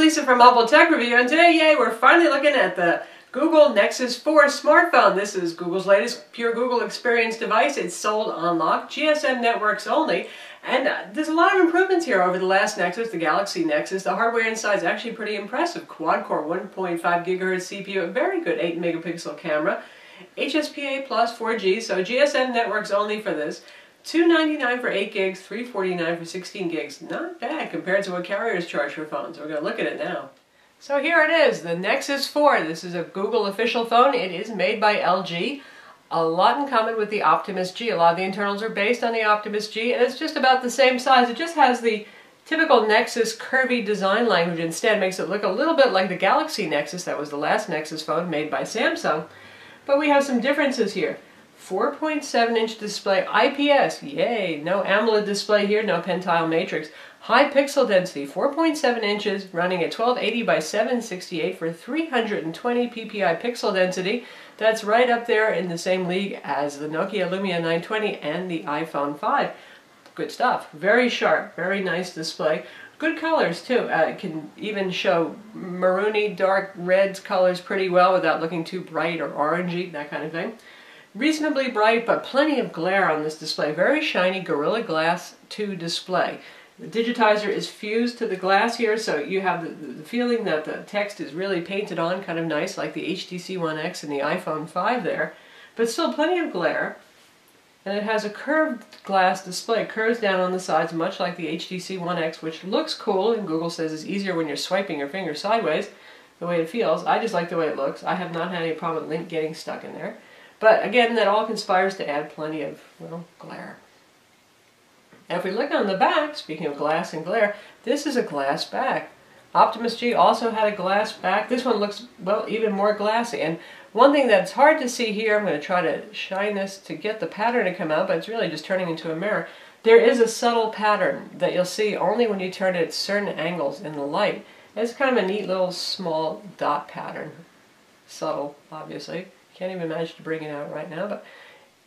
Lisa from Mobile Tech Review, and today, yay, we're finally looking at the Google Nexus 4 smartphone. This is Google's latest pure Google experience device. It's sold on lock, GSM networks only, and there's a lot of improvements here over the last Nexus, the Galaxy Nexus. The hardware inside is actually pretty impressive. Quad-core 1.5 gigahertz CPU, a very good 8 megapixel camera, HSPA plus 4G, so GSM networks only for this. $299 for 8 gigs, $349 for 16 gigs. Not bad compared to what carriers charge for phones. We're going to look at it now. So here it is, the Nexus 4. This is a Google official phone. It is made by LG. A lot in common with the Optimus G. A lot of the internals are based on the Optimus G, and it's just about the same size. It just has the typical Nexus curvy design language instead. Makes it look a little bit like the Galaxy Nexus. That was the last Nexus phone made by Samsung. But we have some differences here. 4.7-inch display, IPS, yay, no AMOLED display here, no pentile matrix. High pixel density, 4.7 inches, running at 1280 by 768 for 320 ppi pixel density. That's right up there in the same league as the Nokia Lumia 920 and the iPhone 5. Good stuff, very sharp, very nice display. Good colors too, it can even show maroony, dark reds colors pretty well without looking too bright or orangey, that kind of thing. Reasonably bright, but plenty of glare on this display. Very shiny Gorilla Glass 2 display. The digitizer is fused to the glass here, so you have the feeling that the text is really painted on kind of nice, like the HTC One X and the iPhone 5 there. But still plenty of glare. And it has a curved glass display. It curves down on the sides, much like the HTC One X, which looks cool, and Google says it's easier when you're swiping your finger sideways, the way it feels. I just like the way it looks. I have not had any problem with link getting stuck in there. But again, that all conspires to add plenty of, well, glare. Now if we look on the back, speaking of glass and glare, this is a glass back. Optimus G also had a glass back. This one looks, well, even more glassy. And one thing that's hard to see here, I'm going to try to shine this to get the pattern to come out, but it's really just turning into a mirror. There is a subtle pattern that you'll see only when you turn it at certain angles in the light. It's kind of a neat little small dot pattern. Subtle, obviously. Can't even manage to bring it out right now, but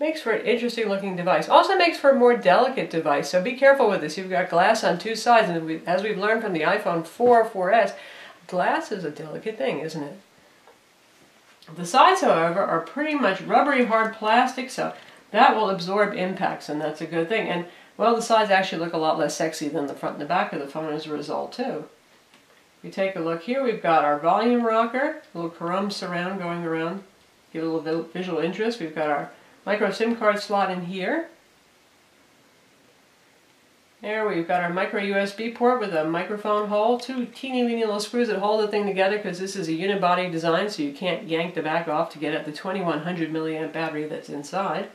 makes for an interesting looking device. Also makes for a more delicate device, so be careful with this. You've got glass on two sides, and as we've learned from the iPhone 4, 4S, glass is a delicate thing, isn't it? The sides, however, are pretty much rubbery hard plastic, so that will absorb impacts, and that's a good thing. And, well, the sides actually look a lot less sexy than the front and the back of the phone as a result, too. If you take a look here, we've got our volume rocker, a little chrome surround going around. Give a little visual interest. We've got our micro SIM card slot in here. There we've got our micro USB port with a microphone hole. Two teeny weeny little screws that hold the thing together because this is a unibody design, so you can't yank the back off to get at the 2100 milliamp battery that's inside.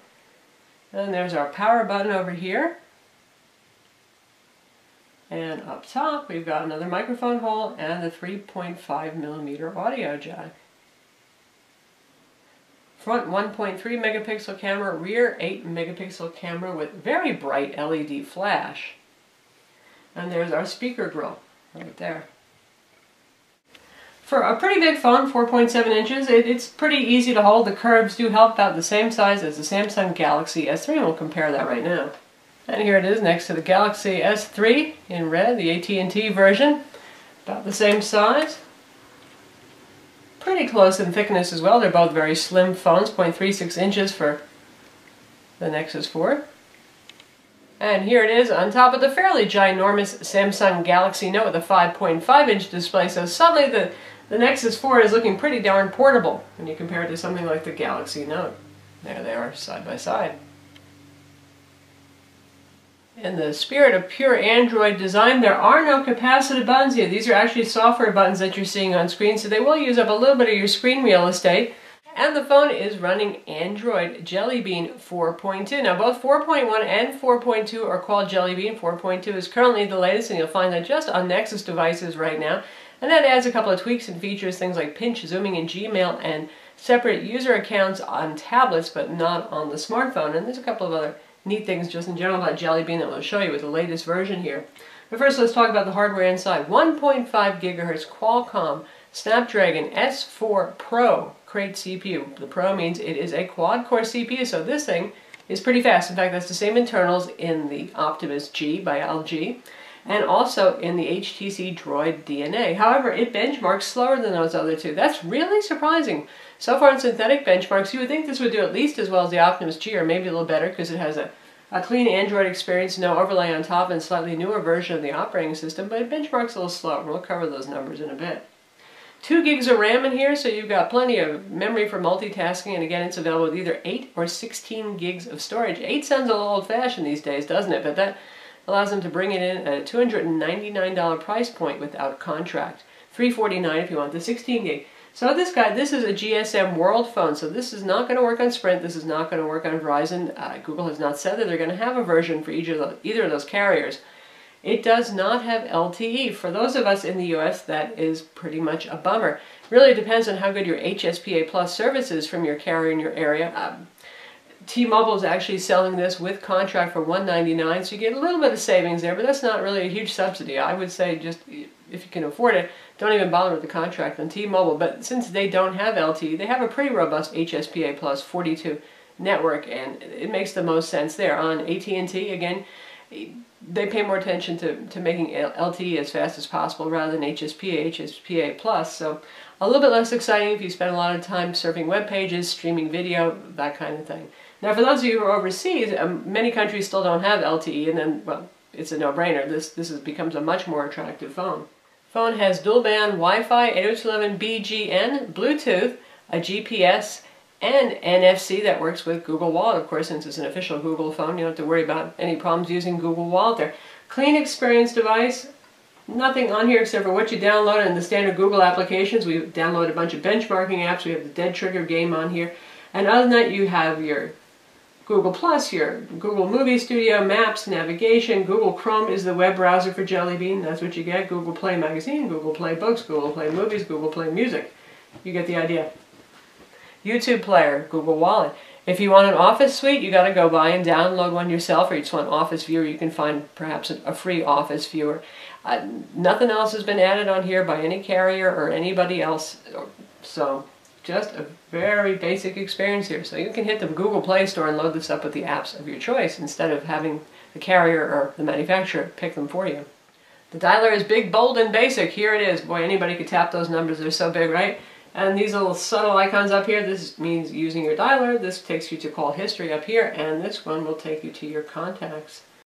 And there's our power button over here. And up top we've got another microphone hole and the 3.5 millimeter audio jack. Front 1.3 megapixel camera, rear 8 megapixel camera with very bright LED flash. And there's our speaker grill right there. For a pretty big phone, 4.7 inches, it's pretty easy to hold. The curves do help, about the same size as the Samsung Galaxy S3, and we'll compare that right now. And here it is next to the Galaxy S3 in red, the AT&T version, about the same size. Pretty close in thickness as well. They're both very slim phones, 0.36 inches for the Nexus 4. And here it is on top of the fairly ginormous Samsung Galaxy Note with a 5.5-inch display. So suddenly the Nexus 4 is looking pretty darn portable when you compare it to something like the Galaxy Note. There they are, side by side. In the spirit of pure Android design, there are no capacitive buttons here. These are actually software buttons that you're seeing on screen, so they will use up a little bit of your screen real estate. And the phone is running Android Jelly Bean 4.2. Now both 4.1 and 4.2 are called Jelly Bean. 4.2 is currently the latest, and you'll find that just on Nexus devices right now. And that adds a couple of tweaks and features, things like pinch zooming in Gmail and separate user accounts on tablets, but not on the smartphone. And there's a couple of other neat things just in general about Jelly Bean that we'll show you with the latest version here. But first let's talk about the hardware inside. 1.5 gigahertz Qualcomm Snapdragon S4 Pro Crate CPU. The Pro means it is a quad-core CPU, so this thing is pretty fast. In fact, that's the same internals in the Optimus G by LG. and also in the HTC Droid DNA. However, it benchmarks slower than those other two. That's really surprising. So far in synthetic benchmarks, you would think this would do at least as well as the Optimus G, or maybe a little better, because it has a clean Android experience, no overlay on top, and slightly newer version of the operating system, but it benchmarks a little slower. We'll cover those numbers in a bit. 2 gigs of RAM in here, so you've got plenty of memory for multitasking, and again, it's available with either 8 or 16 gigs of storage. 8 sounds a little old-fashioned these days, doesn't it? But that allows them to bring it in at a $299 price point without contract. $349 if you want the 16 gig. So this guy, this is a GSM World phone, so this is not going to work on Sprint, this is not going to work on Verizon. Google has not said that they're going to have a version for either of those carriers. It does not have LTE. For those of us in the US, that is pretty much a bummer. Really depends on how good your HSPA Plus service is from your carrier in your area. T-Mobile is actually selling this with contract for $199, so you get a little bit of savings there, but that's not really a huge subsidy. I would say just, if you can afford it, don't even bother with the contract on T-Mobile. But since they don't have LTE, they have a pretty robust HSPA Plus 42 network, and it makes the most sense there. On AT&T, again, they pay more attention to making LTE as fast as possible rather than HSPA Plus. So a little bit less exciting if you spend a lot of time surfing web pages, streaming video, that kind of thing. Now, for those of you who are overseas, many countries still don't have LTE, and then, well, it's a no-brainer. This becomes a much more attractive phone. Phone has dual-band Wi-Fi, 802.11bgn, Bluetooth, a GPS, and NFC that works with Google Wallet. Of course, since it's an official Google phone, you don't have to worry about any problems using Google Wallet there. Clean experience device. Nothing on here except for what you download in the standard Google applications. We downloaded a bunch of benchmarking apps. We have the Dead Trigger game on here. And other than that, you have your Google Plus, your Google Movie Studio, Maps, Navigation. Google Chrome is the web browser for Jelly Bean. That's what you get. Google Play Magazine, Google Play Books, Google Play Movies, Google Play Music. You get the idea. YouTube Player, Google Wallet. If you want an Office suite, you got to go buy and download one yourself, or you just want Office Viewer, you can find perhaps a free Office Viewer. Nothing else has been added on here by any carrier or anybody else, so just a very basic experience here. So you can hit the Google Play Store and load this up with the apps of your choice instead of having the carrier or the manufacturer pick them for you. The dialer is big, bold, and basic. Here it is. Boy, anybody could tap those numbers. They're so big, right? And these little subtle icons up here, this means using your dialer. This takes you to call history up here, and this one will take you to your contacts.